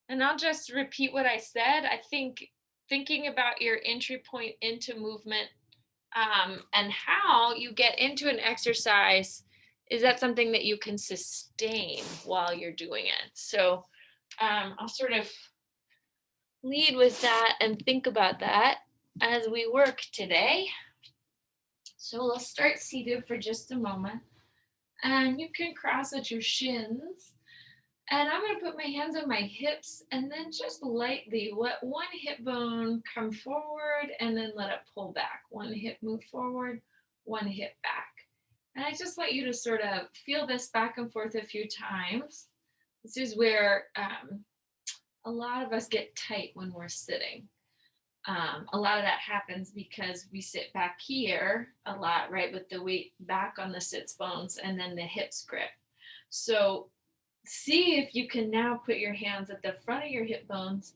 And I'll just repeat what I said. I think thinking about your entry point into movement, and how you get into an exercise, is that something that you can sustain while you're doing it? So I'll sort of lead with that and think about that as we work today. So let's start seated for just a moment. And you can cross at your shins. And I'm going to put my hands on my hips and then just lightly let one hip bone come forward and then let it pull back. One hip move forward, one hip back. And I just want you to sort of feel this back and forth a few times. This is where a lot of us get tight when we're sitting. A lot of that happens because we sit back here a lot, right, with the weight back on the sits bones and then the hips grip. So see if you can now put your hands at the front of your hip bones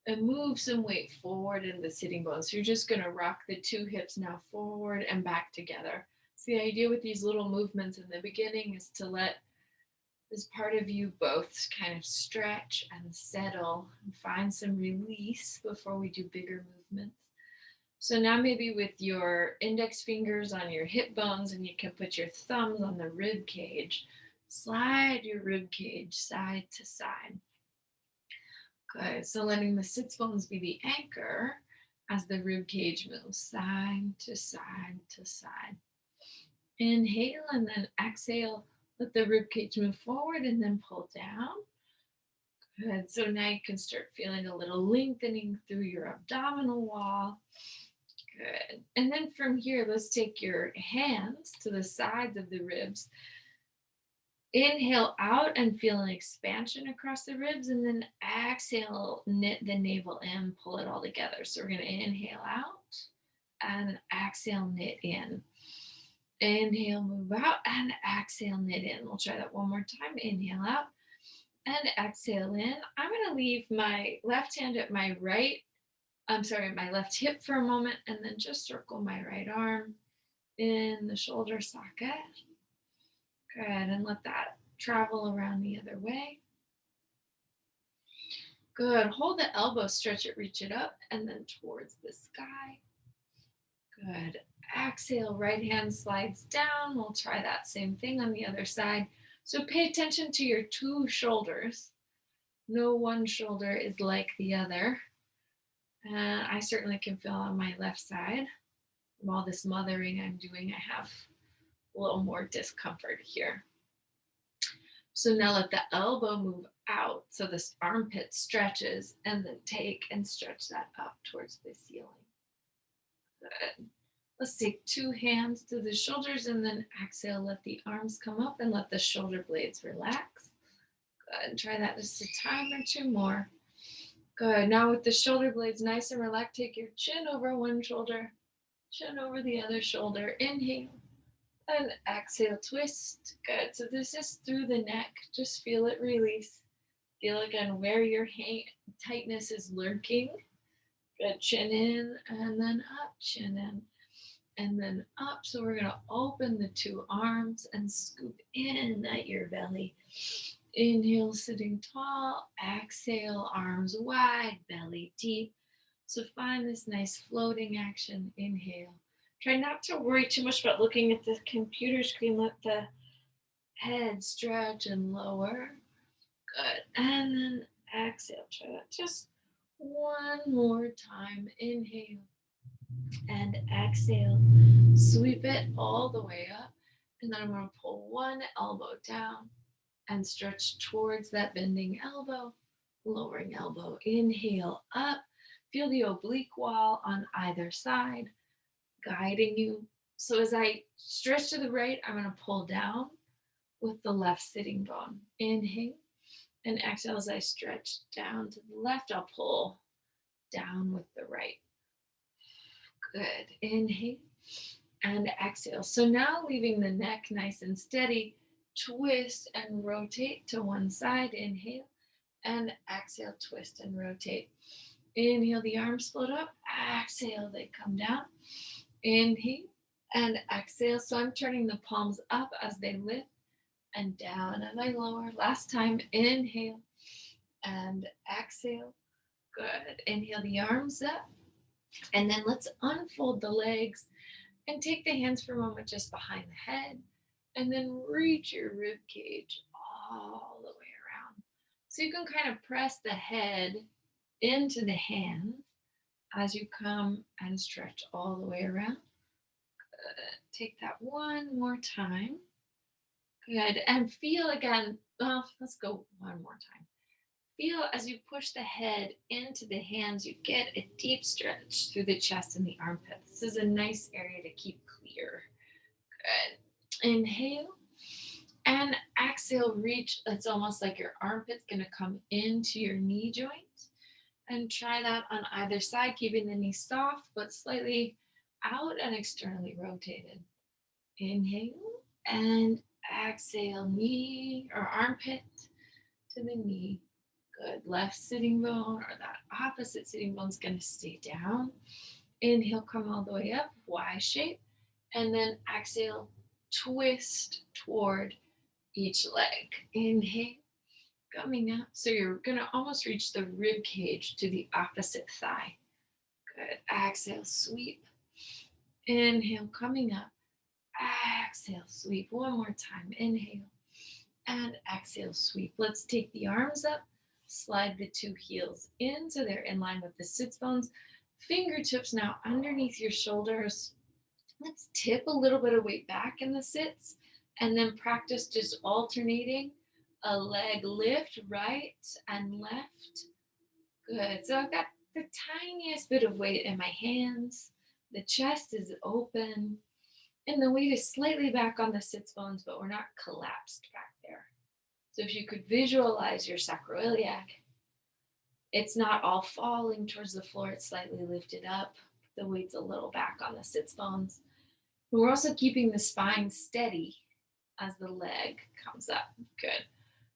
and move some weight forward in the sitting bones. So you're just going to rock the two hips now forward and back together. So the idea with these little movements in the beginning is to let this part of you both kind of stretch and settle and find some release before we do bigger movements. So now maybe with your index fingers on your hip bones, and you can put your thumbs on the rib cage, slide your rib cage side to side. Good. So letting the sits bones be the anchor as the rib cage moves side to side to side. Inhale and then exhale. Let the rib cage move forward and then pull down. Good. So now you can start feeling a little lengthening through your abdominal wall. Good. And then from here, let's take your hands to the sides of the ribs. Inhale out and feel an expansion across the ribs, and then exhale, knit the navel in, pull it all together. So we're going to inhale out and exhale, knit in. Inhale, move out, and exhale, knit in. We'll try that one more time. Inhale out and exhale in. I'm going to leave my left hand at my my left hip for a moment, and then just circle my right arm in the shoulder socket. Good, and let that travel around the other way. Good, hold the elbow, stretch it, reach it up, and then towards the sky. Good, exhale, right hand slides down. We'll try that same thing on the other side. So pay attention to your two shoulders. No one shoulder is like the other. And I certainly can feel on my left side, from all this mothering I'm doing, I have a little more discomfort here. So now let the elbow move out so this armpit stretches, and then take and stretch that up towards the ceiling. Good. Let's take two hands to the shoulders and then exhale, let the arms come up and let the shoulder blades relax. Good, try that just a time or two more. Good, now with the shoulder blades nice and relaxed, take your chin over one shoulder, chin over the other shoulder. Inhale and exhale, twist. Good. So this is through the neck. Just feel it release. Feel again where your tightness is lurking. Good. Chin in and then up, chin in and then up. So we're going to open the two arms and scoop in at your belly. Inhale, sitting tall. Exhale, arms wide, belly deep. So find this nice floating action. Inhale. Try not to worry too much about looking at the computer screen. Let the head stretch and lower. Good. And then exhale. Try that just one more time. Inhale and exhale. Sweep it all the way up. And then I'm going to pull one elbow down and stretch towards that bending elbow, lowering elbow. Inhale up. Feel the oblique wall on either side guiding you. So as I stretch to the right, I'm going to pull down with the left sitting bone. Inhale and exhale. As I stretch down to the left, I'll pull down with the right. Good. Inhale and exhale. So now leaving the neck nice and steady, twist and rotate to one side. Inhale and exhale, twist and rotate. Inhale, the arms float up. Exhale, they come down. Inhale and exhale. So I'm turning the palms up as they lift and down as I lower. Last time, inhale and exhale. Good. Inhale the arms up. And then let's unfold the legs and take the hands for a moment just behind the head. And then reach your rib cage all the way around. So you can kind of press the head into the hands as you come and stretch all the way around. Good. Take that one more time. Good. And feel again. Well, let's go one more time. Feel as you push the head into the hands, you get a deep stretch through the chest and the armpit. This is a nice area to keep clear. Good. Inhale and exhale, reach. It's almost like your armpit's going to come into your knee joint. And try that on either side, keeping the knee soft but slightly out and externally rotated. Inhale and exhale, knee or armpit to the knee. Good. Left sitting bone or that opposite sitting bone is going to stay down. Inhale, come all the way up, Y shape. And then exhale, twist toward each leg. Inhale, coming up. So you're going to almost reach the rib cage to the opposite thigh. Good. Exhale, sweep. Inhale, coming up. Exhale, sweep. One more time. Inhale and exhale, sweep. Let's take the arms up. Slide the two heels in so they're in line with the sits bones. Fingertips now underneath your shoulders. Let's tip a little bit of weight back in the sits and then practice just alternating a leg lift, right and left. Good. So I've got the tiniest bit of weight in my hands. The chest is open and the weight is slightly back on the sits bones, but we're not collapsed back there. So if you could visualize your sacroiliac, it's not all falling towards the floor, it's slightly lifted up. The weight's a little back on the sits bones. And we're also keeping the spine steady as the leg comes up. Good.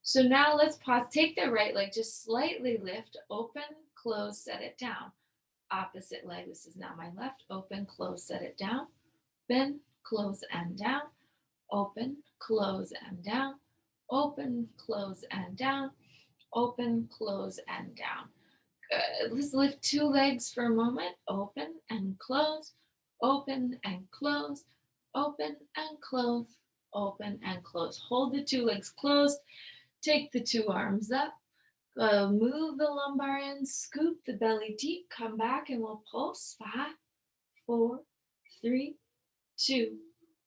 So now let's pause. Take the right leg, just slightly lift, open, close, set it down. Opposite leg, this is now my left, open, close, set it down. Bend, close, and down. Open, close, and down. Open, close, and down. Open, close, and down. Good. Let's lift two legs for a moment. Open and close. Open and close. Open and close. Open and close. Hold the two legs closed. Take the two arms up. Move the lumbar in. Scoop the belly deep. Come back and we'll pulse. 5, 4, 3, 2,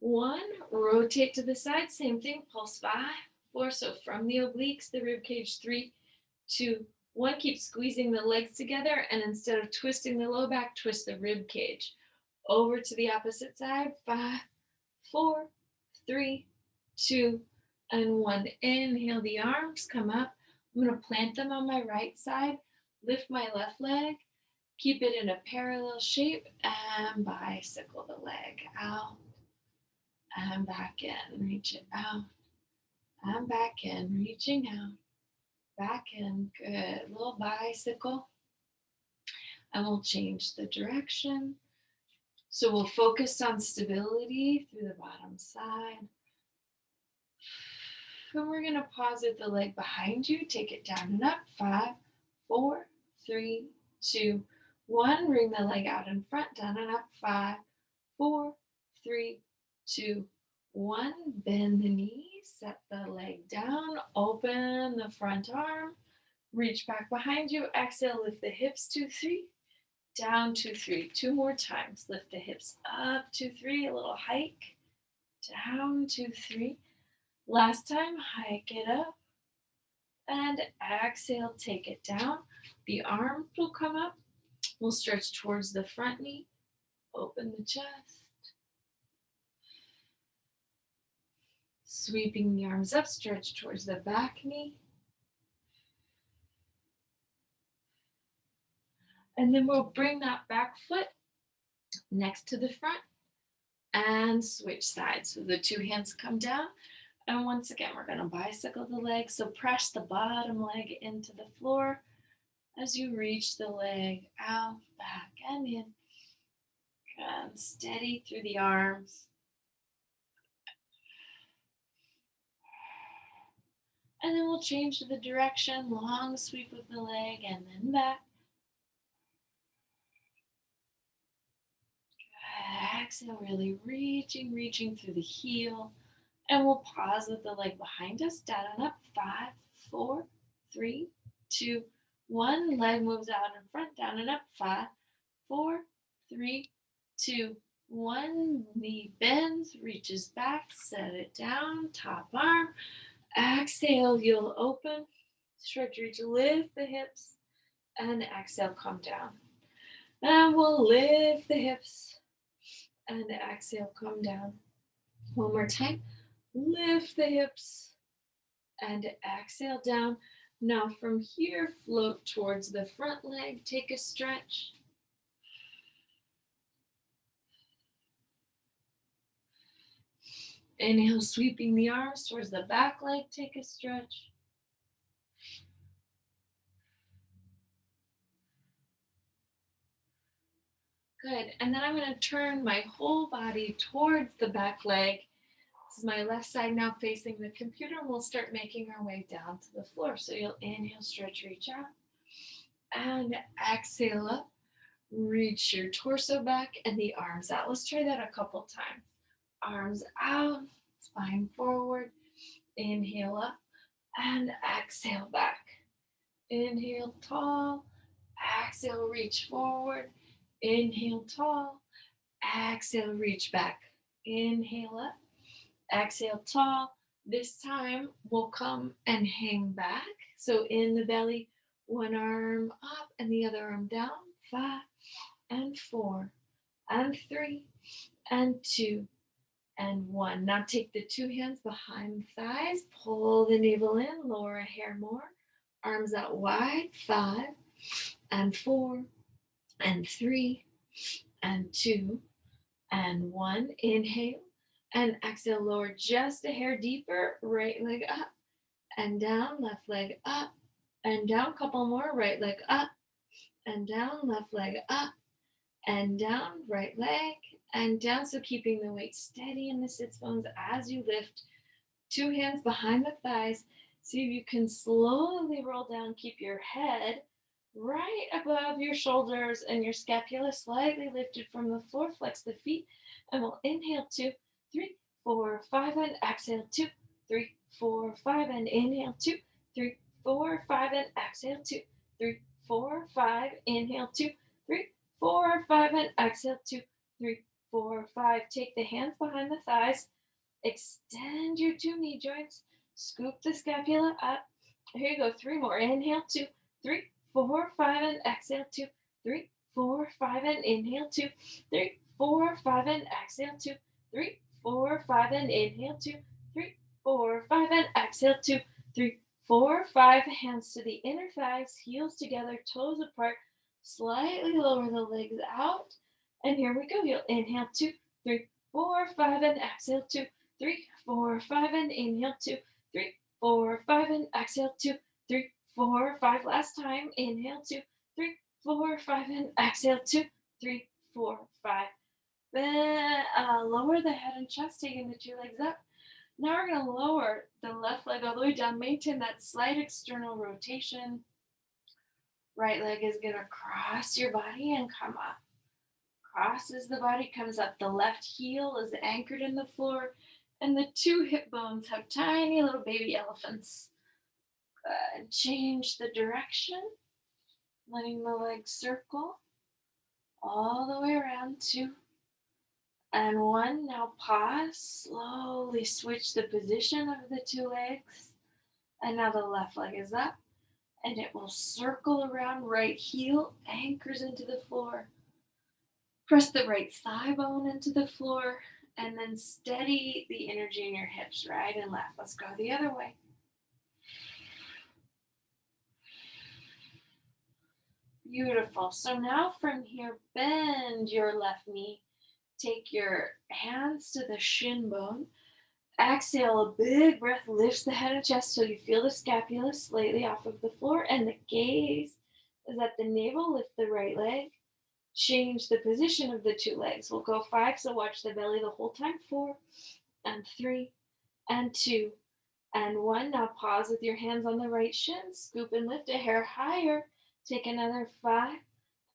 1. Rotate to the side. Same thing. Pulse 5, 4. So from the obliques, the rib cage. 3, 2, 1. Keep squeezing the legs together, and instead of twisting the low back, twist the rib cage. Over to the opposite side. 5, 4, 3, 2, and 1. Inhale the arms, come up. I'm going to plant them on my right side. Lift my left leg. Keep it in a parallel shape and bicycle the leg out and back in. Reach it out and back in. Reaching out, back in. Good. Little bicycle. And we'll change the direction. So we'll focus on stability through the bottom side. And we're going to pause with the leg behind you. Take it down and up. 5, 4, 3, 2, 1. Bring the leg out in front, down and up. 5, 4, 3, 2, 1. Bend the knee. Set the leg down. Open the front arm. Reach back behind you. Exhale, lift the hips. 2, 3. Down, 2, 3. 2 more times. Lift the hips up. 2, 3. A little hike. Down, 2, 3. Last time, hike it up. And exhale, take it down. The arms will come up. We'll stretch towards the front knee. Open the chest. Sweeping the arms up, stretch towards the back knee. And then we'll bring that back foot next to the front and switch sides. So the two hands come down. And once again, we're going to bicycle the leg. So press the bottom leg into the floor as you reach the leg out, back, and in. And steady through the arms. And then we'll change the direction, long sweep of the leg, and then back. Exhale, really reaching through the heel. And we'll pause with the leg behind us, down and up. 5, 4, 3, 2, 1. Leg moves out in front, down and up. 5, 4, 3, 2, 1. Knee bends, reaches back, set it down, top arm. Exhale, you'll open, stretch, reach, lift the hips, and exhale, come down. And we'll lift the hips, and exhale, come down. One more time. Lift the hips and exhale down. Now from here, float towards the front leg. Take a stretch. Inhale, sweeping the arms towards the back leg. Take a stretch. Good. And then I'm going to turn my whole body towards the back leg. This is my left side now facing the computer. We'll start making our way down to the floor. So you'll inhale, stretch, reach out. And exhale up. Reach your torso back and the arms out. Let's try that a couple times. Arms out, spine forward. Inhale up and exhale back. Inhale tall. Exhale, reach forward. Inhale tall. Exhale, reach back. Inhale up. Exhale tall. This time we'll come and hang back. So in the belly, one arm up and the other arm down. 5 and 4 and 3 and 2 and 1. Now take the two hands behind the thighs, pull the navel in, lower a hair more, arms out wide. 5 and 4 and 3 and 2 and 1. Inhale and exhale, lower just a hair deeper, right leg up and down, left leg up and down. Couple more, right leg up and down, left leg up and down, right leg and down. So keeping the weight steady in the sits bones as you lift. Two hands behind the thighs. See if you can slowly roll down. Keep your head right above your shoulders and your scapula slightly lifted from the floor. Flex the feet and we'll inhale 2, 3, 4, 5 and exhale 2, 3, 4, 5 and inhale 2, 3, 4, 5 and exhale 2, 3, 4, 5. Inhale 2, 3, 4, 5 and exhale 2, 3, 4, 5. Take the hands behind the thighs. Extend your two knee joints. Scoop the scapula up. Here you go. 3 more. Inhale 2, 3, 4, 5 and exhale 2, 3, 4, 5 and inhale 2, 3, 4, 5 and exhale 2, 3, 4, 5 and inhale 2, 3, 4, 5 and exhale 2, 3, 4, 5. Hands to the inner thighs, heels together, toes apart. Slightly lower the legs out. And here we go. You'll inhale 2, 3, 4, 5 and exhale 2, 3, 4, 5 and inhale 2, 3, 4, 5 and exhale 2, 3, 4, 5. Last time. Inhale 2, 3, 4, 5 and exhale 2, 3, 4, 5. Then lower the head and chest, taking the two legs up. Now we're going to lower the left leg all the way down. Maintain that slight external rotation. Right leg is going to cross your body and come up. Crosses the body, comes up. The left heel is anchored in the floor, and the two hip bones have tiny little baby elephants. And change the direction, letting the legs circle all the way around. 2 and 1. Now pause. Slowly switch the position of the two legs. And now the left leg is up, and it will circle around. Right heel anchors into the floor. Press the right thigh bone into the floor, and then steady the energy in your hips, right and left. Let's go the other way. Beautiful. So now from here, bend your left knee. Take your hands to the shin bone. Exhale, a big breath lifts the head and chest so you feel the scapula slightly off of the floor, and the gaze is at the navel. Lift the right leg. Change the position of the two legs. We'll go 5, so watch the belly the whole time. 4 and 3 and 2 and 1. Now pause with your hands on the right shin. Scoop and lift a hair higher. Take another 5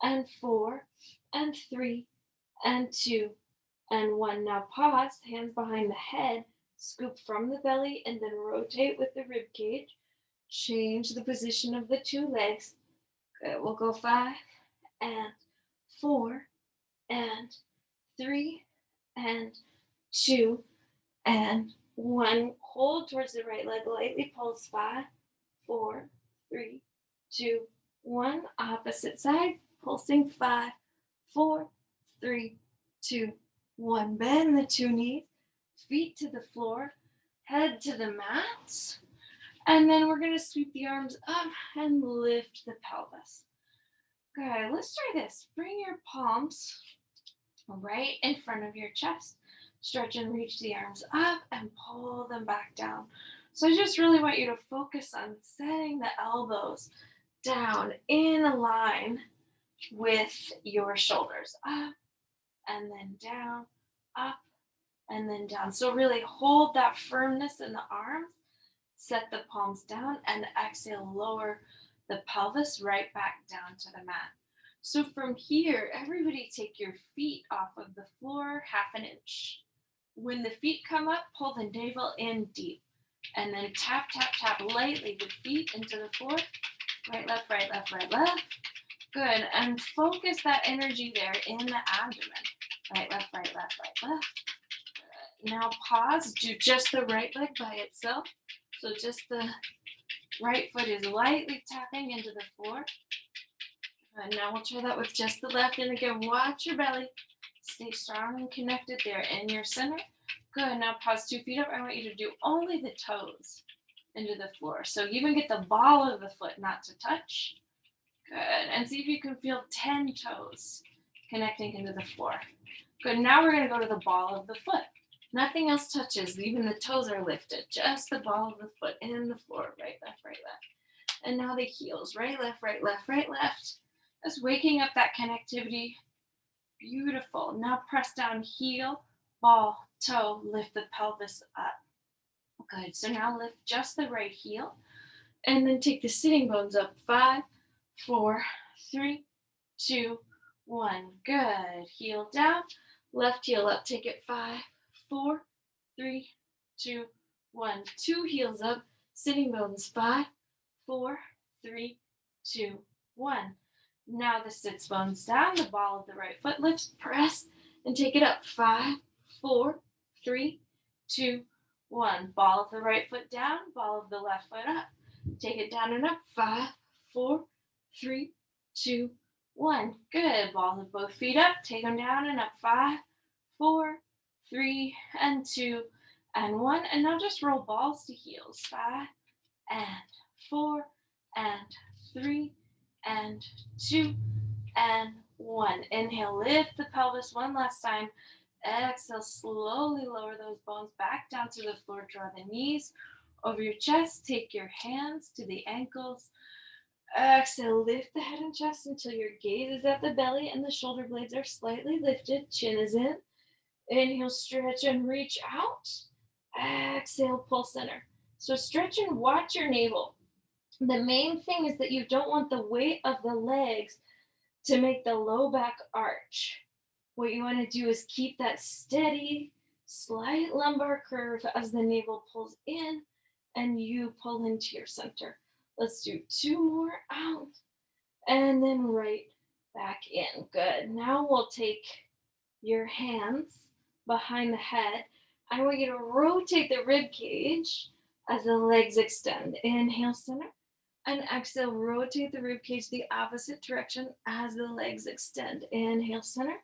and 4 and 3 and 2 and 1. Now pause, hands behind the head. Scoop from the belly and then rotate with the rib cage. Change the position of the 2 legs. Good. We'll go 5 and 4 and 3 and 2 and 1. Hold towards the right leg, lightly pulse. 5, 4, 3, 2, 1. Opposite side, pulsing. 5, 4, 3, 2, 1. Bend the 2 knees, feet to the floor, head to the mat. And then we're going to sweep the arms up and lift the pelvis. Good. Let's try this. Bring your palms right in front of your chest. Stretch and reach the arms up and pull them back down. So I just really want you to focus on setting the elbows down in a line with your shoulders. Up and then down, up and then down. So really hold that firmness in the arms. Set the palms down and exhale, lower the pelvis right back down to the mat. So from here, everybody take your feet off of the floor 1/2 inch. When the feet come up, pull the navel in deep. And then tap, tap, tap lightly the feet into the floor. Right, left, right, left, right, left. Good. And focus that energy there in the abdomen. Right, left, right, left, right, left. Good. Now pause. Do just the right leg by itself. So just the right foot is lightly tapping into the floor. And now we'll try that with just the left. And again, watch your belly. Stay strong and connected there in your center. Good. Now pause 2 feet up. I want you to do only the toes into the floor. So even get the ball of the foot not to touch. Good. And see if you can feel 10 toes connecting into the floor. Good. Now we're going to go to the ball of the foot. Nothing else touches. Even the toes are lifted. Just the ball of the foot in the floor. Right, left, right, left. And now the heels. Right, left, right, left, right, left. Just waking up that connectivity. Beautiful. Now press down, heel, ball, toe, lift the pelvis up. Good. So now lift just the right heel. And then take the sitting bones up. 5, 4, 3, 2, 1. Good. Heel down. Left heel up. Take it. 5, 4, 3, 2, 1. 2 heels up. Sitting bones. 5, 4, 3, 2, 1. Now the sits bones down. The ball of the right foot lifts. Press and take it up. 5, 4, 3, 2, 1. Ball of the right foot down. Ball of the left foot up. Take it down and up. 5, 4, 3, 2, 1. Good. Ball of both feet up. Take them down and up. 5, 4, 3, and 2, and 1. And now just roll balls to heels. 5, and 4, and 3, and 2, and 1. Inhale, lift the pelvis one last time. Exhale, slowly lower those bones back down to the floor. Draw the knees over your chest. Take your hands to the ankles. Exhale, lift the head and chest until your gaze is at the belly and the shoulder blades are slightly lifted. Chin is in. Inhale, stretch and reach out. Exhale, pull center. So stretch and watch your navel. The main thing is that you don't want the weight of the legs to make the low back arch. What you want to do is keep that steady, slight lumbar curve as the navel pulls in and you pull into your center. Let's do 2 more out and then right back in. Good. Now we'll take your hands behind the head. I want you to rotate the rib cage as the legs extend. Inhale, center. And exhale, rotate the rib cage the opposite direction as the legs extend. Inhale, center.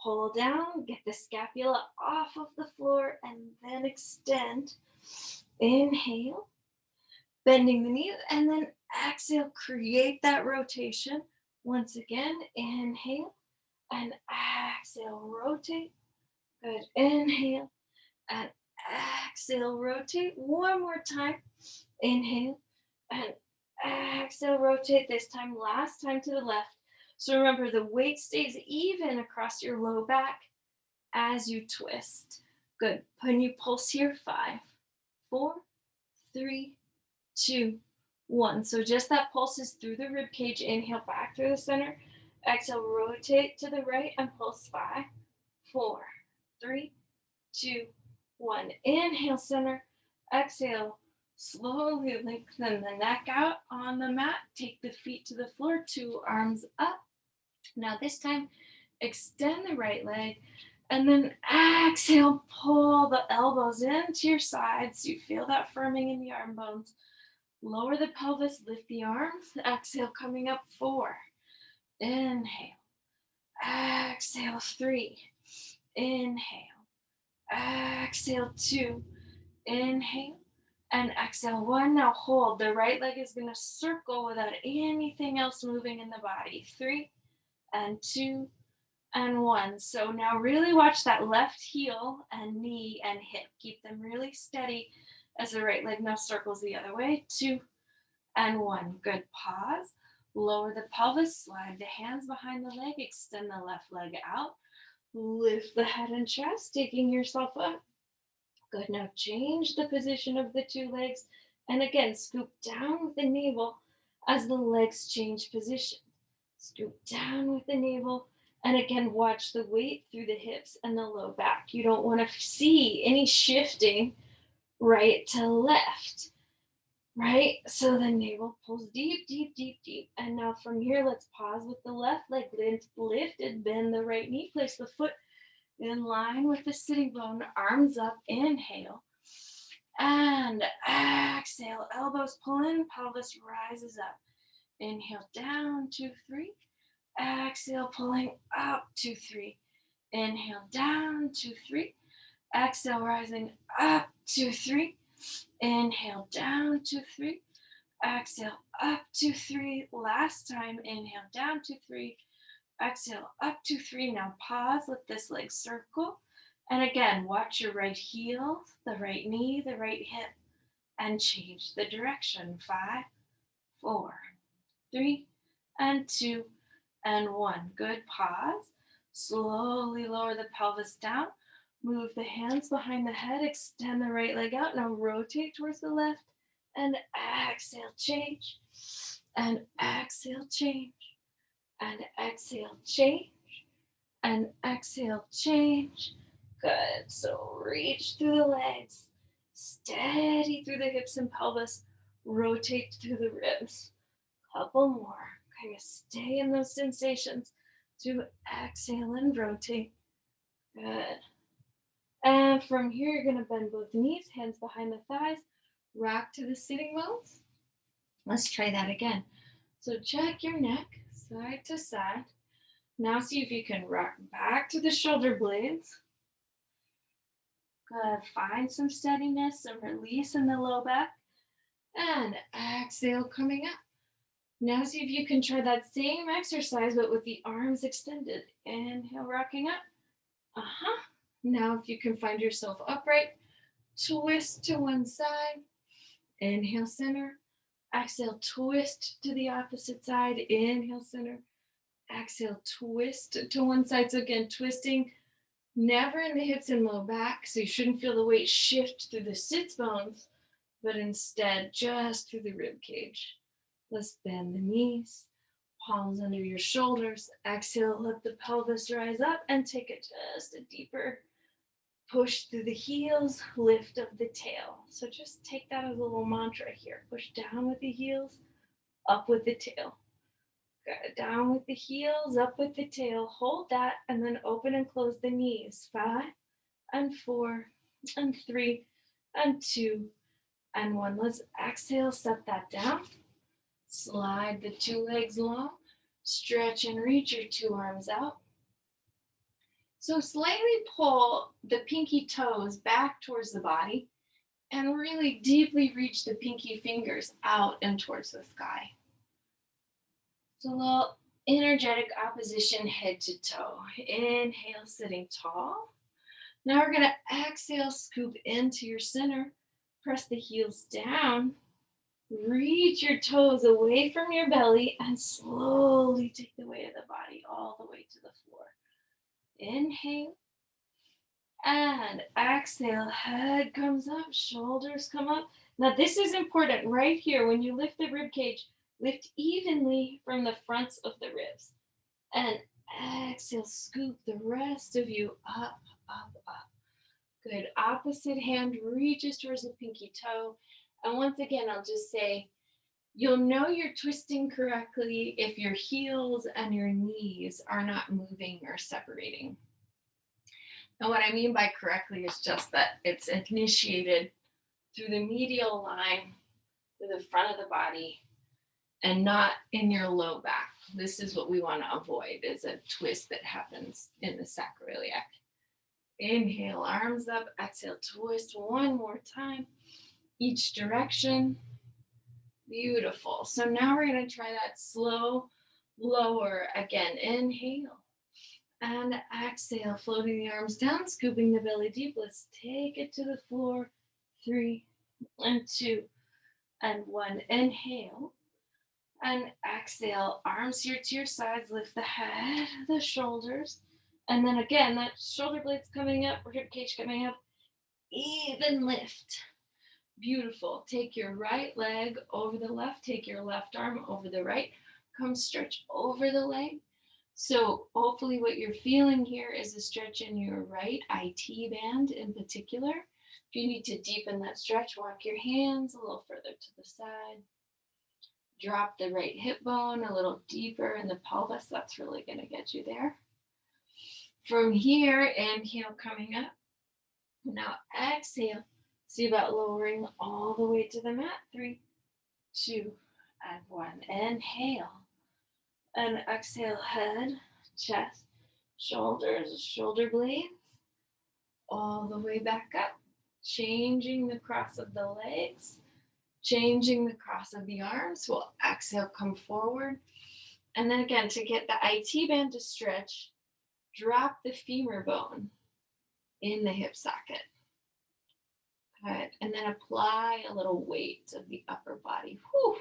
Pull down, get the scapula off of the floor, and then extend. Inhale, bending the knees, and then exhale, create that rotation. Once again, inhale, and exhale, rotate. Good. Inhale, and exhale, rotate. One more time. Inhale, and exhale, rotate. This time, last time to the left. So remember, the weight stays even across your low back as you twist. Good. When you pulse here, 5, 4, 3, 2, 1. So just that pulses through the rib cage. Inhale back through the center. Exhale, rotate to the right and pulse 5, 4, 3, 2, 1. Inhale, center. Exhale, slowly lengthen the neck out on the mat. Take the feet to the floor, 2 arms up. Now this time, extend the right leg and then exhale, pull the elbows into your sides. You feel that firming in the arm bones. Lower the pelvis, lift the arms. Exhale, coming up 4. Inhale. Exhale, 3. Inhale. Exhale, 2. Inhale. And exhale, 1. Now hold. The right leg is going to circle without anything else moving in the body. 3 and 2 and 1. So now really watch that left heel and knee and hip. Keep them really steady as the right leg now circles the other way. 2 and 1. Good. Pause. Lower the pelvis. Slide the hands behind the leg. Extend the left leg out. Lift the head and chest, taking yourself up. Good. Now change the position of the 2 legs. And again, scoop down with the navel as the legs change position. Scoop down with the navel. And again, watch the weight through the hips and the low back. You don't want to see any shifting right to left, right? So the navel pulls deep, deep, deep, deep. And now from here, let's pause with the left leg lifted, bend the right knee, place the foot in line with the sitting bone, arms up, inhale. And exhale, elbows pull in, pelvis rises up. Inhale, down, 2, 3. Exhale, pulling up, 2, 3. Inhale, down, 2, 3. Exhale, rising up, 2, 3. Inhale, down, 2, 3. Exhale, up, 2, 3. Last time, inhale, down, 2, 3. Exhale, up, 2, 3. Now pause, let this leg circle. And again, watch your right heel, the right knee, the right hip, and change the direction. 5, 4, 3, and 2, and 1. Good. Pause. Slowly lower the pelvis down. Move the hands behind the head. Extend the right leg out. Now rotate towards the left. And exhale, change. And exhale, change. And exhale, change. And exhale, change. Good. So reach through the legs. Steady through the hips and pelvis. Rotate through the ribs. Couple more. Kind of stay in those sensations to exhale and rotate. Good. And from here, you're going to bend both knees, hands behind the thighs, rock to the sitting bones. Let's try that again. So check your neck side to side. Now see if you can rock back to the shoulder blades. Good. Find some steadiness, some release in the low back. And exhale, coming up. Now see if you can try that same exercise, but with the arms extended. Inhale, rocking up. Now if you can find yourself upright, twist to one side. Inhale, center. Exhale, twist to the opposite side. Inhale, center. Exhale, twist to one side. So again, twisting never in the hips and low back. So you shouldn't feel the weight shift through the sits bones, but instead just through the rib cage. Let's bend the knees, palms under your shoulders. Exhale, let the pelvis rise up and take it just a deeper push through the heels, lift of the tail. So just take that as a little mantra here. Push down with the heels, up with the tail. Good. Down with the heels, up with the tail. Hold that and then open and close the knees. 5 and 4 and 3 and 2 and 1. Let's exhale, set that down. Slide the 2 legs long. Stretch and reach your 2 arms out. So slightly pull the pinky toes back towards the body and really deeply reach the pinky fingers out and towards the sky. So a little energetic opposition head to toe. Inhale, sitting tall. Now we're going to exhale, scoop into your center. Press the heels down. Reach your toes away from your belly and slowly take the weight of the body all the way to the floor. Inhale and exhale. Head comes up, shoulders come up. Now this is important right here. When you lift the rib cage, lift evenly from the fronts of the ribs. And exhale, scoop the rest of you up, up, up. Good. Opposite hand reaches towards the pinky toe. And once again, I'll just say, you'll know you're twisting correctly if your heels and your knees are not moving or separating. And what I mean by correctly is just that it's initiated through the medial line, through the front of the body, and not in your low back. This is what we want to avoid, is a twist that happens in the sacroiliac. Inhale, arms up, exhale, twist one more time, each direction. Beautiful. So now we're going to try that slow lower again. Inhale and exhale, floating the arms down, scooping the belly deep. Let's take it to the floor. 3 and 2 and 1. Inhale and exhale, arms here to your sides, lift the head, the shoulders, and then again, that shoulder blades coming up, rib cage coming up, even lift. Beautiful. Take your right leg over the left, take your left arm over the right, come stretch over the leg. So hopefully what you're feeling here is a stretch in your right IT band in particular. If you need to deepen that stretch, walk your hands a little further to the side. Drop the right hip bone a little deeper in the pelvis. That's really going to get you there. From here, inhale coming up. Now exhale. See about lowering all the way to the mat. 3, 2, and 1. Inhale. And exhale, head, chest, shoulders, shoulder blades, all the way back up. Changing the cross of the legs. Changing the cross of the arms. We'll exhale, come forward. And then again, to get the IT band to stretch, drop the femur bone in the hip socket. Good. And then apply a little weight of the upper body. Whew.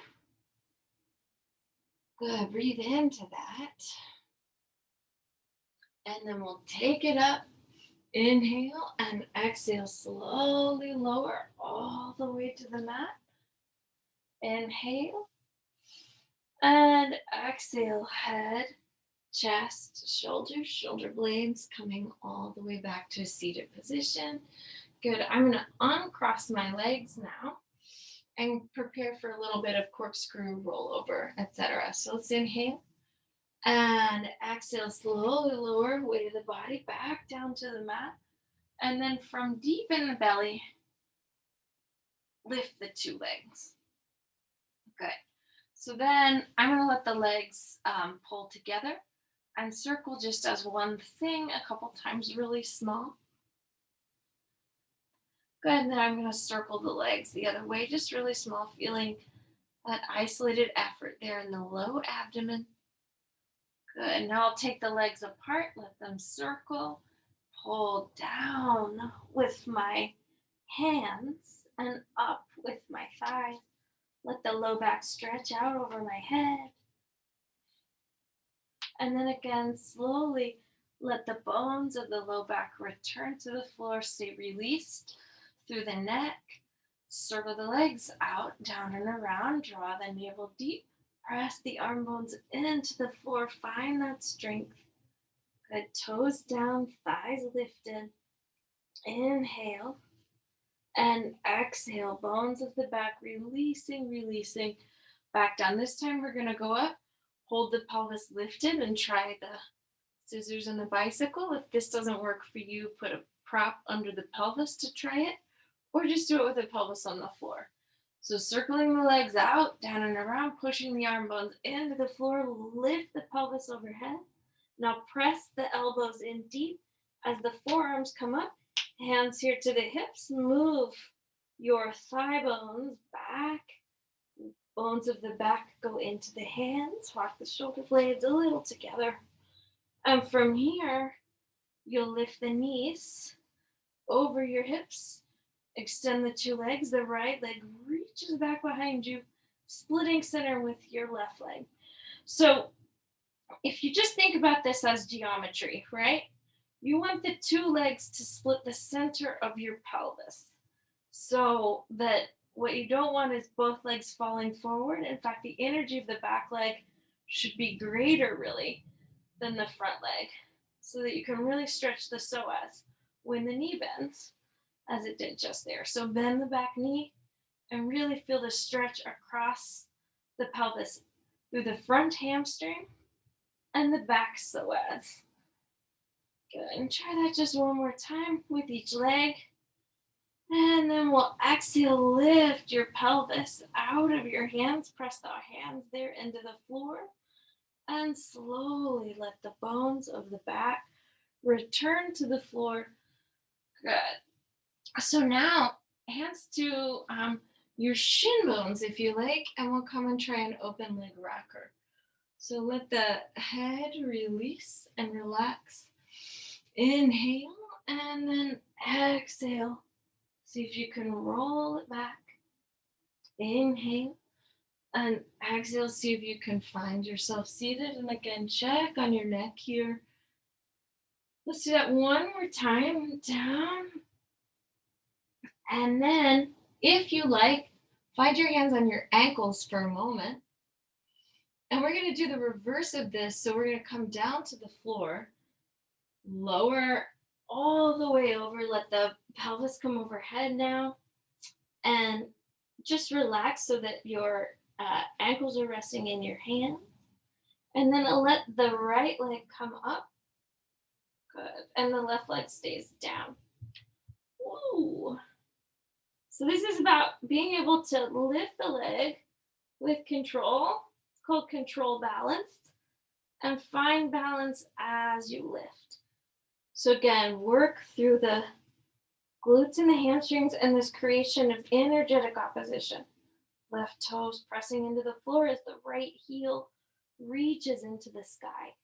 Good. Breathe into that. And then we'll take it up. Inhale and exhale. Slowly lower all the way to the mat. Inhale and exhale, head, chest, shoulders, shoulder blades coming all the way back to a seated position. Good. I'm going to uncross my legs now and prepare for a little bit of corkscrew, rollover, etc. So let's inhale and exhale, slowly lower weight of the body back down to the mat. And then from deep in the belly, lift the 2 legs. Good. So then I'm going to let the legs pull together and circle just as one thing a couple times, really small. Good. And then I'm going to circle the legs the other way, just really small, feeling that isolated effort there in the low abdomen. Good. Now I'll take the legs apart, let them circle, pull down with my hands and up with my thighs. Let the low back stretch out over my head. And then again, slowly let the bones of the low back return to the floor. Stay released through the neck. Circle the legs out, down and around. Draw the navel deep. Press the arm bones into the floor. Find that strength. Good. Toes down, thighs lifted. Inhale. And exhale, bones of the back, releasing back down. This time we're going to go up, hold the pelvis lifted, and try the scissors and the bicycle. If this doesn't work for you, put a prop under the pelvis to try it, or just do it with the pelvis on the floor. So circling the legs out, down and around, pushing the arm bones into the floor, lift the pelvis overhead. Now press the elbows in deep as the forearms come up. Hands here to the hips. Move your thigh bones back. Bones of the back go into the hands. Walk the shoulder blades a little together. And from here, you'll lift the knees over your hips. Extend the 2 legs. The right leg reaches back behind you, splitting center with your left leg. So if you just think about this as geometry, right? You want the 2 legs to split the center of your pelvis so that What you don't want is both legs falling forward. In fact, the energy of the back leg should be greater, really, than the front leg, so that you can really stretch the psoas when the knee bends, as it did just there. So bend the back knee and really feel the stretch across the pelvis through the front hamstring and the back psoas. Good. And try that just one more time with each leg. And then we'll exhale, lift your pelvis out of your hands. Press the hands there into the floor. And slowly let the bones of the back return to the floor. Good. So now, hands to your shin bones, if you like, and we'll come and try an open leg rocker. So let the head release and relax. Inhale and then exhale. See if you can roll it back. Inhale and exhale. See if you can find yourself seated. And again, check on your neck here. Let's do that one more time. Down. And then, if you like, find your hands on your ankles for a moment. And we're going to do the reverse of this. So we're going to come down to the floor, lower all the way over. Let the pelvis come overhead now. And just relax so that your ankles are resting in your hands. And then let the right leg come up. Good. And the left leg stays down. Ooh. So this is about being able to lift the leg with control. It's called control balance. And find balance as you lift. So again, work through the glutes and the hamstrings and this creation of energetic opposition. Left toes pressing into the floor as the right heel reaches into the sky.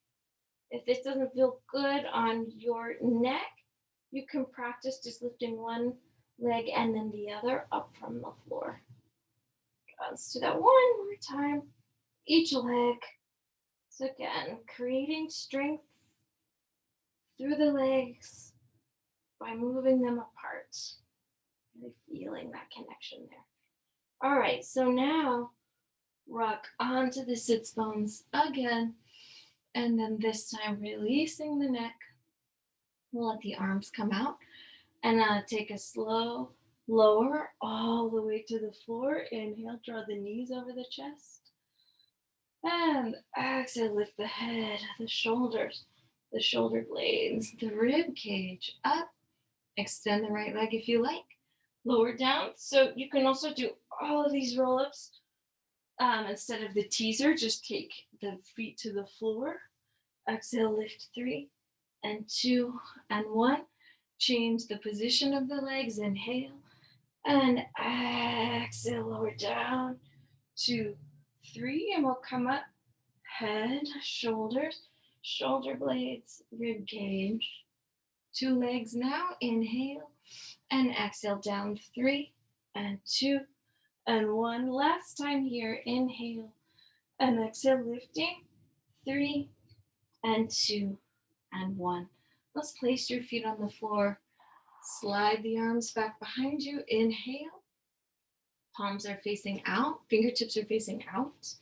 If this doesn't feel good on your neck, you can practice just lifting one leg and then the other up from the floor. Let's do that one more time. Each leg. So again, creating strength through the legs by moving them apart. Really feeling that connection there. All right, so now rock onto the sits bones again. And then this time releasing the neck. We'll let the arms come out. And take a slow lower all the way to the floor. Inhale, draw the knees over the chest. And exhale, lift the head, the shoulders, the shoulder blades, the rib cage up. Extend the right leg if you like. Lower down. So you can also do all of these roll-ups. Instead of the teaser, just take the feet to the floor. Exhale, lift 3 and 2 and 1. Change the position of the legs. Inhale and exhale, lower down. 2, 3, and we'll come up. Head, shoulders, shoulder blades, rib cage. 2 legs now. Inhale and exhale down. 3 and 2 and 1. Last time here. Inhale and exhale, lifting. 3 and 2 and 1. Let's place your feet on the floor. Slide the arms back behind you. Inhale. Palms are facing out. Fingertips are facing out.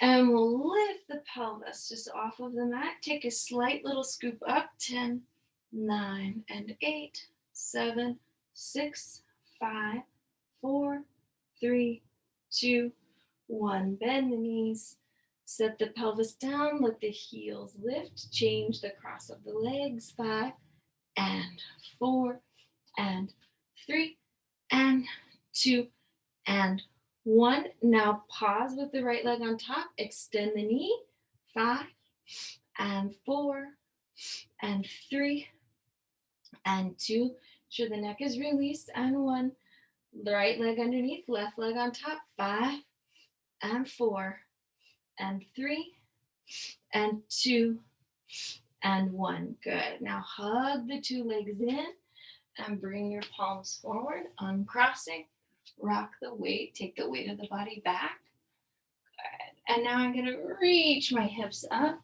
And we'll lift the pelvis just off of the mat. Take a slight little scoop up. 10, 9, and 8, 7, 6, 5, 4, 3, 2, 1. Bend the knees. Set the pelvis down. Let the heels lift. Change the cross of the legs. 5 and 4 and 3 and 2 and 1. Now pause with the right leg on top. Extend the knee. 5 and 4 and 3 and 2. Sure the neck is released. And 1. The right leg underneath. Left leg on top. 5 and 4 and 3 and 2 and 1. Good. Now hug the 2 legs in and bring your palms forward, uncrossing. Rock the weight. Take the weight of the body back. Good. And now I'm going to reach my hips up.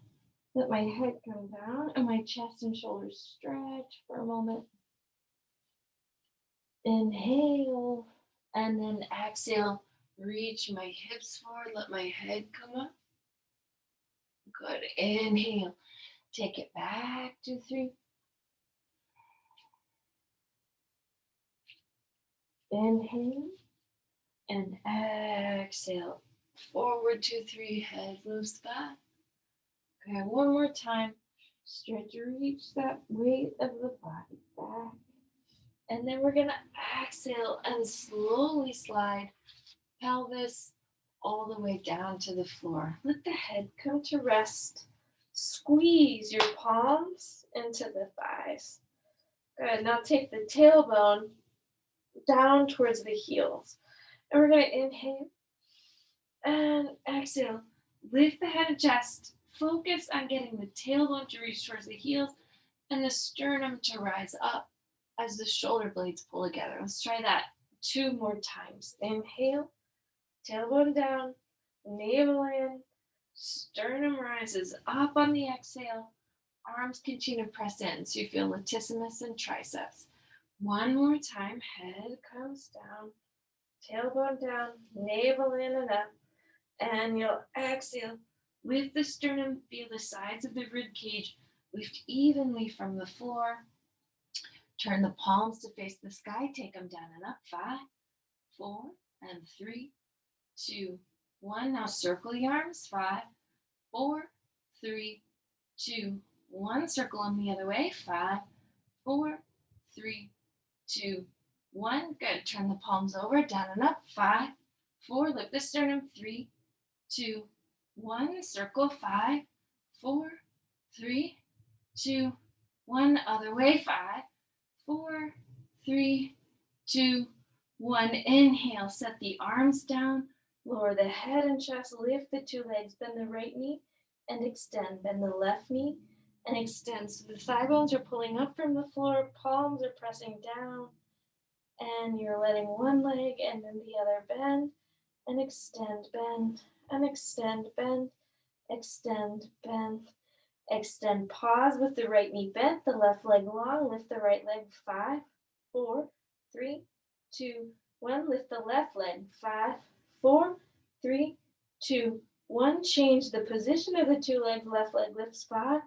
Let my head come down and my chest and shoulders stretch for a moment. Inhale And then exhale, reach my hips forward, let my head come up. Good. Inhale, take it back to 3. Inhale and exhale. Forward 2, 3, head moves back. Okay, one more time. Stretch, reach that weight of the body back. And then we're going to exhale and slowly slide pelvis all the way down to the floor. Let the head come to rest. Squeeze your palms into the thighs. Good. Now take the tailbone down towards the heels. And we're going to inhale and exhale. Lift the head and chest. Focus on getting the tailbone to reach towards the heels and the sternum to rise up as the shoulder blades pull together. Let's try that 2 more times. Inhale, tailbone down, navel in, sternum rises up on the exhale, arms continue to press in so you feel latissimus and triceps. One more time, head comes down, tailbone down, navel in and up, and you'll exhale. Lift the sternum, feel the sides of the rib cage lift evenly from the floor. Turn the palms to face the sky, take them down and up. 5, 4, and 3, 2, 1. Now circle the arms. 5, 4, 3, 2, 1. Circle them the other way. 5, 4, 3, 2, 1. Good. Turn the palms over, down and up. 5, 4. Lift the sternum. 3, 2, 1. Circle. 5, 4, 3, 2, 1. Other way. 5, 4, 3, 2, 1. Inhale. Set the arms down. Lower the head and chest. Lift the 2 legs. Bend the right knee and extend. Bend the left knee and extend. So the thigh bones are pulling up from the floor. Palms are pressing down. And you're letting one leg and then the other bend. And extend, bend, and extend, bend, extend, bend. Extend, pause with the right knee bent, the left leg long, lift the right leg. 5, 4, 3, 2, 1. Lift the left leg. 5, 4, 3, 2, 1. Change the position of the 2 legs. Left leg lifts. 5,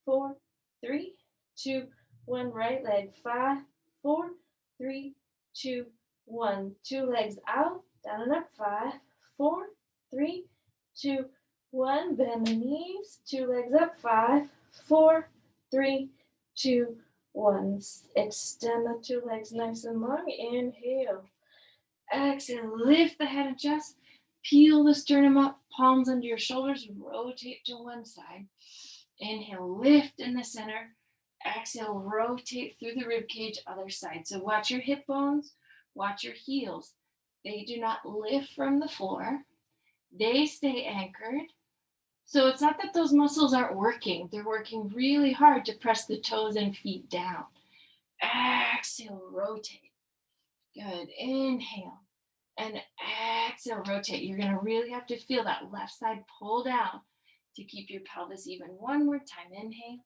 4, 3, 2, 1. Right leg. 5, 4, 3, 2, 1. 2 legs out, down and up. 5, 4, 3, 2, 1. Bend the knees. 2 legs up. 5, 4, 3, 2, 1. Extend the 2 legs nice and long. Inhale. Exhale. Lift the head and chest. Peel the sternum up. Palms under your shoulders. Rotate to one side. Inhale. Lift in the center. Exhale. Rotate through the rib cage. Other side. So watch your hip bones. Watch your heels. They do not lift from the floor. They stay anchored. So it's not that those muscles aren't working. They're working really hard to press the toes and feet down. Exhale, rotate. Good. Inhale. And exhale, rotate. You're going to really have to feel that left side pull down to keep your pelvis even. One more time. Inhale.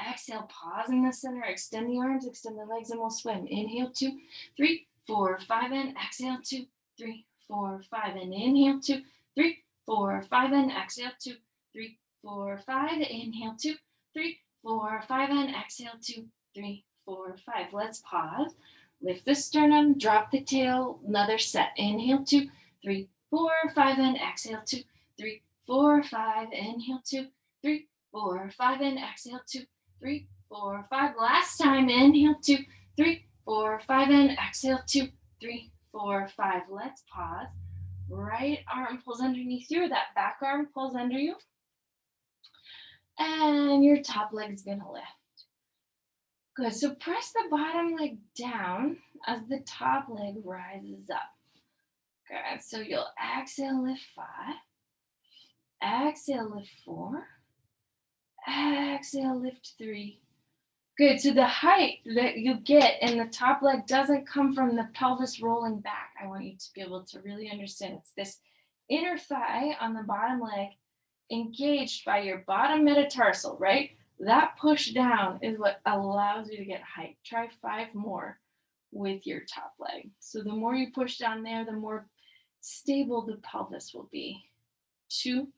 Exhale, pause in the center. Extend the arms, extend the legs, and we'll swim. Inhale, 2, 3, 4, 5, and exhale, 2, 3, 4, 5, and inhale, 2, 3, 4, 5, and exhale, 2, 3, 4, 5. Inhale, 2, 3, 4, 5, and exhale, 2, 3, 4, 5. Let's pause. Lift the sternum, drop the tail. Another set. Inhale, 2, 3, 4, 5, and exhale, 2, 3, 4, 5. Inhale, 2, 3, 4, 5, and exhale, 2, 3, 4, 5. Last time. Inhale, 2, 3, 4, 5, and exhale, 2, 3, 4, 5. Let's pause. Right arm pulls underneath you, or that back arm pulls under you. And your top leg is gonna lift. Good, so press the bottom leg down as the top leg rises up. Good, so you'll exhale, lift 5. Exhale, lift 4. Exhale, lift 3. Good, so the height that you get in the top leg doesn't come from the pelvis rolling back. I want you to be able to really understand it's this inner thigh on the bottom leg engaged by your bottom metatarsal, right? That push down is what allows you to get height. Try 5 more. with your top leg. So the more you push down there, the more stable the pelvis will be. 2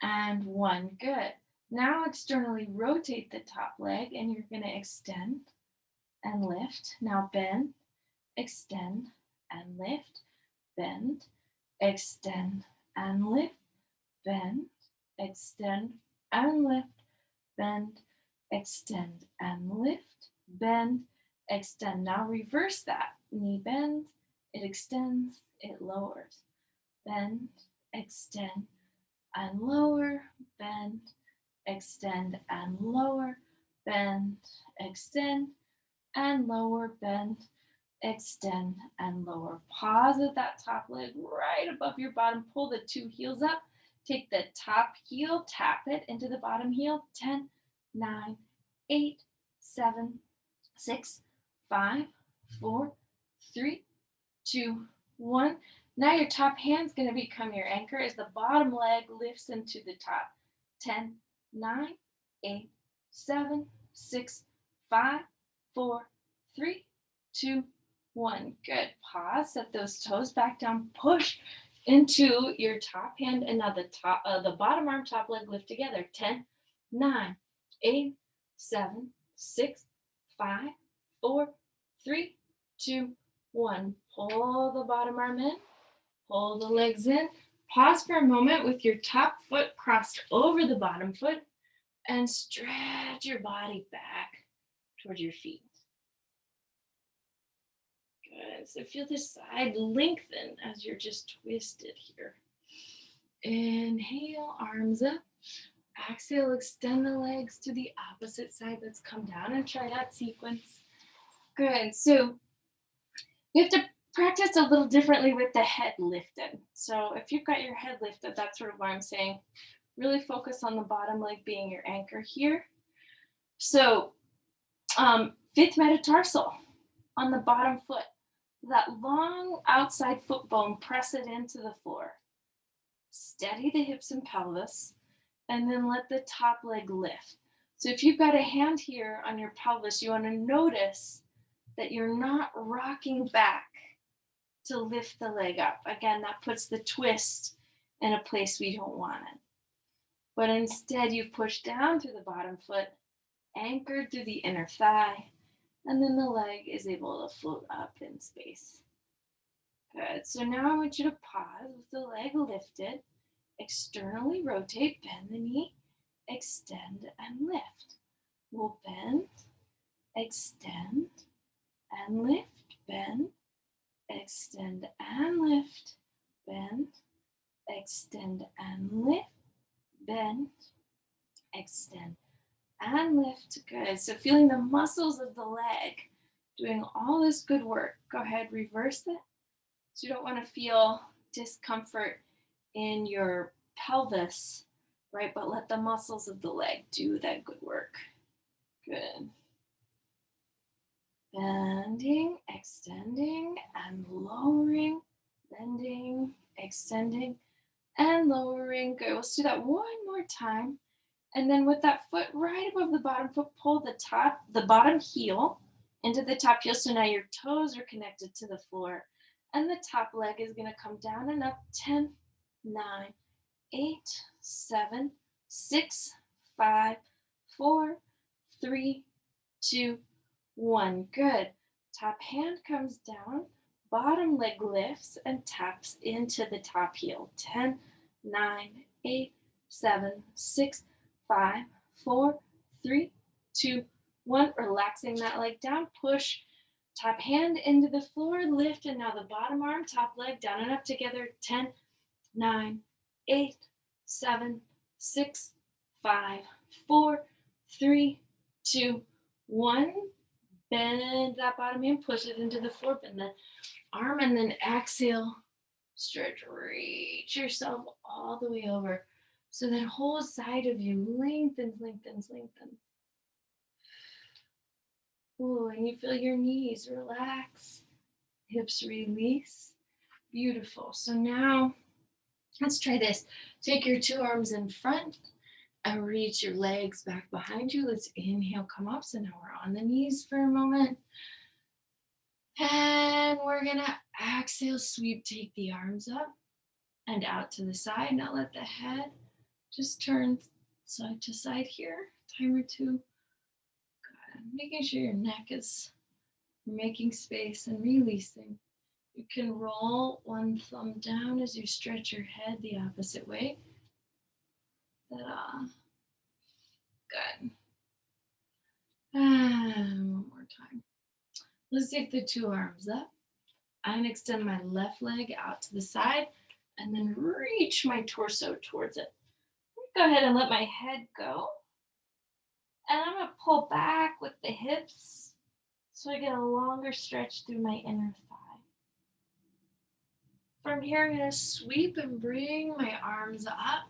and 1. Good. Now externally rotate the top leg and you're going to extend and lift. Now bend, extend and lift, bend, extend and lift, bend, extend and lift, bend, extend and lift, bend, extend. Now reverse that. Knee bends, it extends, it lowers. Bend, extend and lower, bend, extend and lower, bend, extend and lower, bend, extend and lower. Pause at that top leg right above your bottom. Pull the 2 heels up. Take the top heel, tap it into the bottom heel. 10, 9, 8, 7, 6, 5, 4, 3, 2, 1. Now your top hand's going to become your anchor as the bottom leg lifts into the top. 10, 9, 8, 7, 6, 5, 4, 3, 2, 1. Good. Pause. Set those toes back down. Push into your top hand, and now the bottom arm, top leg lift together. 10, 9, 8, 7, 6, 5, 4, 3, 2, 1. Pull the bottom arm in. Pull the legs in. Pause for a moment with your top foot crossed over the bottom foot and stretch your body back towards your feet. Good. So feel the side lengthen as you're just twisted here. Inhale, arms up. Exhale, extend the legs to the opposite side. Let's come down and try that sequence. Good. So you have to practice a little differently with the head lifted. So if you've got your head lifted, that's sort of what I'm saying. Really focus on the bottom leg being your anchor here. So fifth metatarsal on the bottom foot. That long outside foot bone, press it into the floor. Steady the hips and pelvis, and then let the top leg lift. So if you've got a hand here on your pelvis, you want to notice that you're not rocking back to lift the leg up. Again, that puts the twist in a place we don't want it. But instead, you've pushed down through the bottom foot, anchored through the inner thigh, and then the leg is able to float up in space. Good. So now I want you to pause with the leg lifted, externally rotate, bend the knee, extend and lift. We'll bend, extend and lift, bend, extend and lift, bend, extend and lift, bend, extend and lift. Good. So feeling the muscles of the leg doing all this good work. Go ahead, reverse it. So you don't want to feel discomfort in your pelvis, right? But let the muscles of the leg do that good work. Good. Bending, extending, and lowering. Bending, extending, and lowering. Good. Let's do that one more time. And then with that foot right above the bottom foot, pull the bottom heel into the top heel. So now your toes are connected to the floor. And the top leg is going to come down and up. 10, 9, 8, 7, 6, 5, 4, 3, 2, 1. Good. Top hand comes down. Bottom leg lifts and taps into the top heel. 10, 9, 8, 7, 6, 5, 4, 3, 2, 1. Relaxing that leg down. Push top hand into the floor. Lift. And now the bottom arm, top leg down and up together. 10, 9, 8, 7, 6, 5, 4, 3, 2, 1. Bend that bottom hand, push it into the floor, bend the arm, and then exhale, stretch, reach yourself all the way over. So that whole side of you lengthens, lengthens, lengthens. Ooh, and you feel your knees relax, hips release. Beautiful. So now let's try this. Take your 2 arms in front and reach your legs back behind you. Let's inhale, come up. So now we're on the knees for a moment. And we're gonna exhale, sweep, take the arms up and out to the side. Now let the head just turn side to side here, time or two. Good. Making sure your neck is making space and releasing. You can roll one thumb down as you stretch your head the opposite way. Ta-da. Good. And one more time. Let's take the two arms up. I'm going to extend my left leg out to the side and then reach my torso towards it. Go ahead and let my head go. And I'm going to pull back with the hips so I get a longer stretch through my inner thigh. From here, I'm going to sweep and bring my arms up.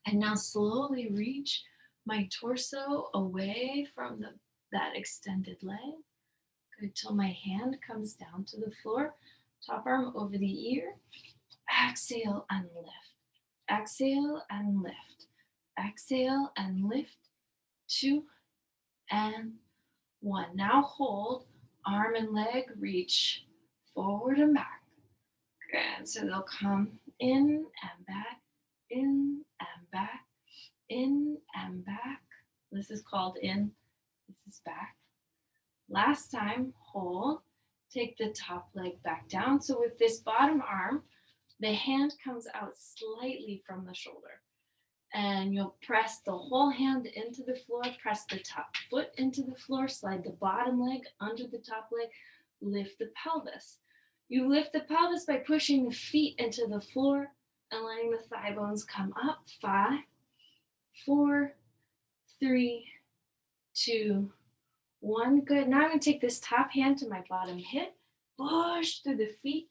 And now slowly reach my torso away from that extended leg. Good, till my hand comes down to the floor. Top arm over the ear. Exhale and lift. Exhale and lift. Exhale and lift. 2 and 1. Now hold. Arm and leg reach forward and back. Good. So they'll come in and back, in and back, in and back. This is called in. This is back. Last time, hold. Take the top leg back down. So with this bottom arm, the hand comes out slightly from the shoulder. And you'll press the whole hand into the floor, press the top foot into the floor, slide the bottom leg under the top leg, lift the pelvis. You lift the pelvis by pushing the feet into the floor and letting the thigh bones come up. 5, 4, 3, 2, 1. Good. Now I'm going to take this top hand to my bottom hip, push through the feet,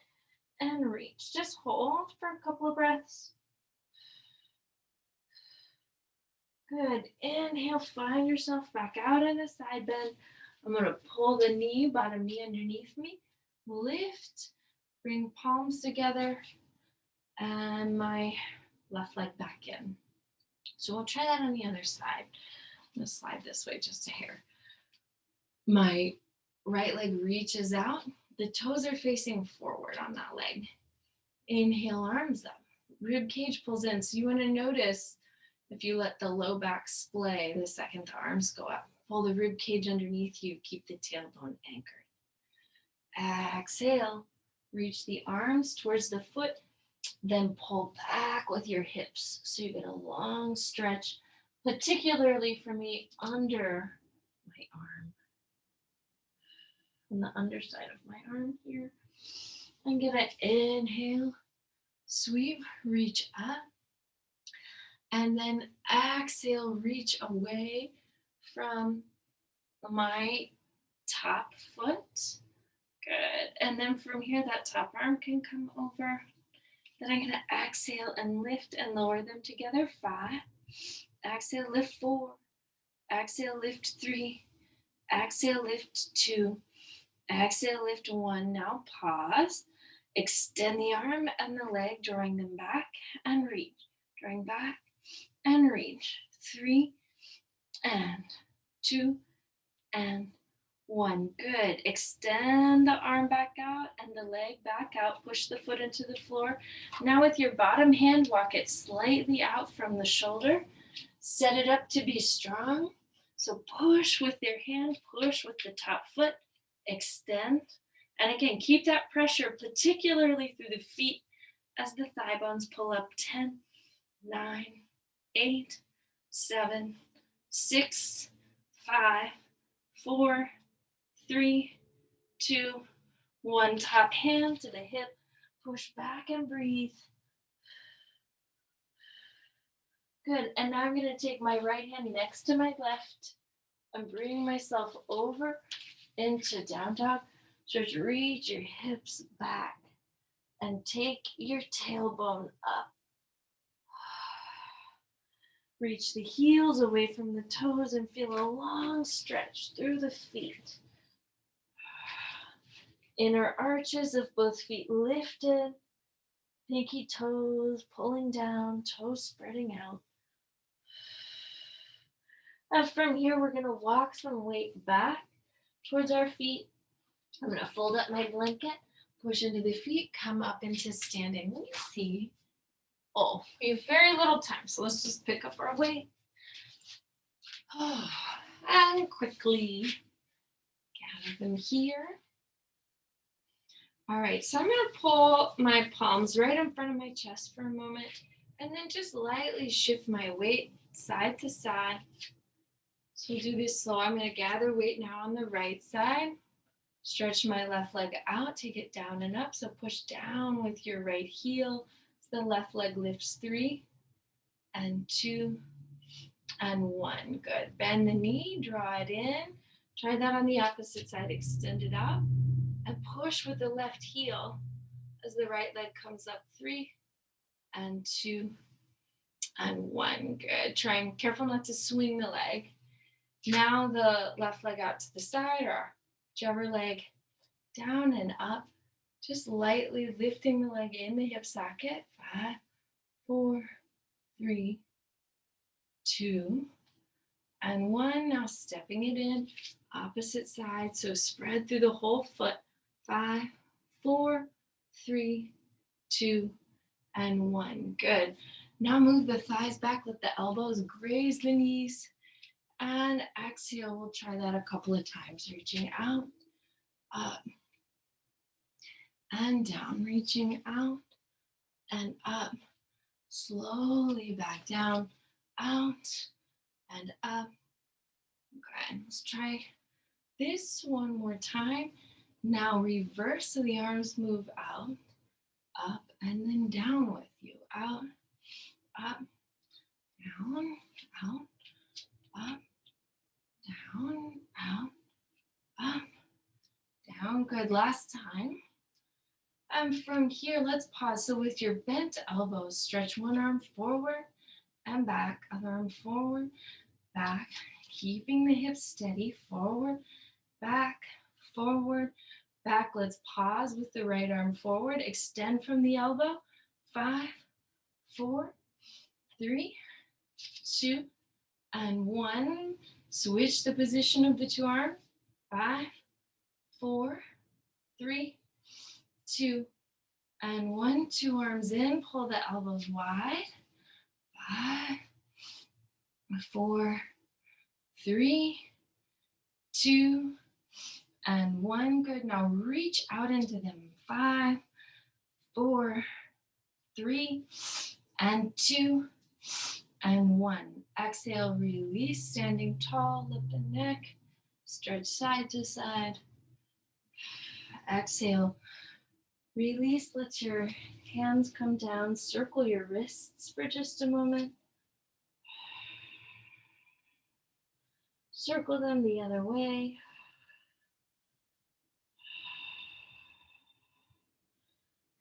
and reach. Just hold for a couple of breaths. Good. Inhale, find yourself back out in a side bend. I'm going to pull the knee, bottom knee underneath me. Lift, bring palms together, and my left leg back in. So we'll try that on the other side. I'm going to slide this way just a hair. My right leg reaches out. The toes are facing forward on that leg. Inhale, arms up. Rib cage pulls in. So you want to notice if you let the low back splay the second the arms go up. Pull the rib cage underneath you. Keep the tailbone anchored. Exhale. Reach the arms towards the foot. Then pull back with your hips so you get a long stretch, particularly for me under my arm. On the underside of my arm here. I'm gonna inhale, sweep, reach up, and then exhale, reach away from my top foot. Good. And then from here, that top arm can come over. Then I'm gonna exhale and lift and lower them together. 5. Exhale, lift 4. Exhale, lift 3. Exhale, lift 2. Exhale, lift 1. Now pause. Extend the arm and the leg, drawing them back and reach. Drawing back and reach. 3 and 2 and 1. Good. Extend the arm back out and the leg back out. Push the foot into the floor. Now with your bottom hand, walk it slightly out from the shoulder. Set it up to be strong. So push with your hand, push with the top foot. Extend, and again, keep that pressure, particularly through the feet as the thigh bones pull up. 10, 9, 8, 7, 6, 5, 4, 3, 2, 1. Top hand to the hip, push back and breathe. Good, and now I'm going to take my right hand next to my left and bring myself over into down dog. Just reach your hips back and take your tailbone up. Reach the heels away from the toes and feel a long stretch through the feet. Inner arches of both feet lifted. Pinky toes pulling down, toes spreading out. And from here, we're going to walk some weight back towards our feet I'm going to fold up my blanket, push into the feet, come up into standing. Let me see. Oh, we have very little time, so let's just pick up our weight. Oh, and quickly gather them here. All right, so I'm going to pull my palms right in front of my chest for a moment, and then just lightly shift my weight side to side. So we'll do this slow. I'm going to gather weight now on the right side. Stretch my left leg out, take it down and up. So push down with your right heel. So the left leg lifts 3 and 2 and 1. Good. Bend the knee, draw it in. Try that on the opposite side. Extend it out and push with the left heel as the right leg comes up. 3 and 2 and 1. Good. Try and careful not to swing the leg. Now the left leg out to the side, or whichever leg, down and up. Just lightly lifting the leg in the hip socket. 5, 4, 3, 2, and 1. Now stepping it in, opposite side. So spread through the whole foot. 5, 4, 3, 2, and 1. Good. Now move the thighs back. Let the elbows graze the knees. And exhale. We'll try that a couple of times. Reaching out, up, and down. Reaching out and up. Slowly back down, out, and up. Okay, let's try this one more time. Now reverse, so the arms move out, up, and then down with you. Out, up, down, out, up, down, out, up, down. Good. Last time. And from here, let's pause. So with your bent elbows, stretch one arm forward and back, other arm forward, back, keeping the hips steady, forward, back, back. Let's pause with the right arm forward, extend from the elbow. 5, 4, 3, 2, and 1. Switch the position of the two arms. 5, 4, 3, 2, and 1. Two arms in, pull the elbows wide. 5, 4, 3, 2, and 1. Good. Now reach out into them. 5, 4, 3, and 2, and 1. Exhale, release, standing tall, lift the neck, stretch side to side. Exhale, release, let your hands come down, circle your wrists for just a moment. Circle them the other way.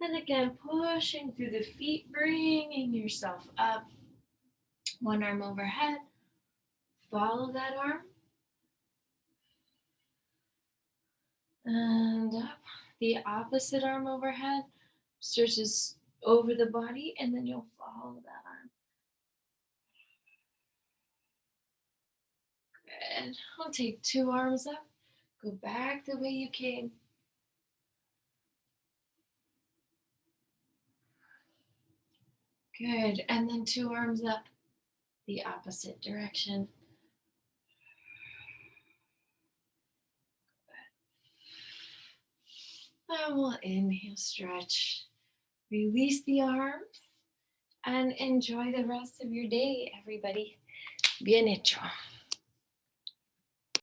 And again, pushing through the feet, bringing yourself up. One arm overhead. Follow that arm. And up. The opposite arm overhead. Stretches over the body, and then you'll follow that arm. Good. I'll take 2 arms up. Go back the way you came. Good. And then 2 arms up the opposite direction. And we'll inhale, stretch. Release the arms and enjoy the rest of your day, everybody. Bien hecho.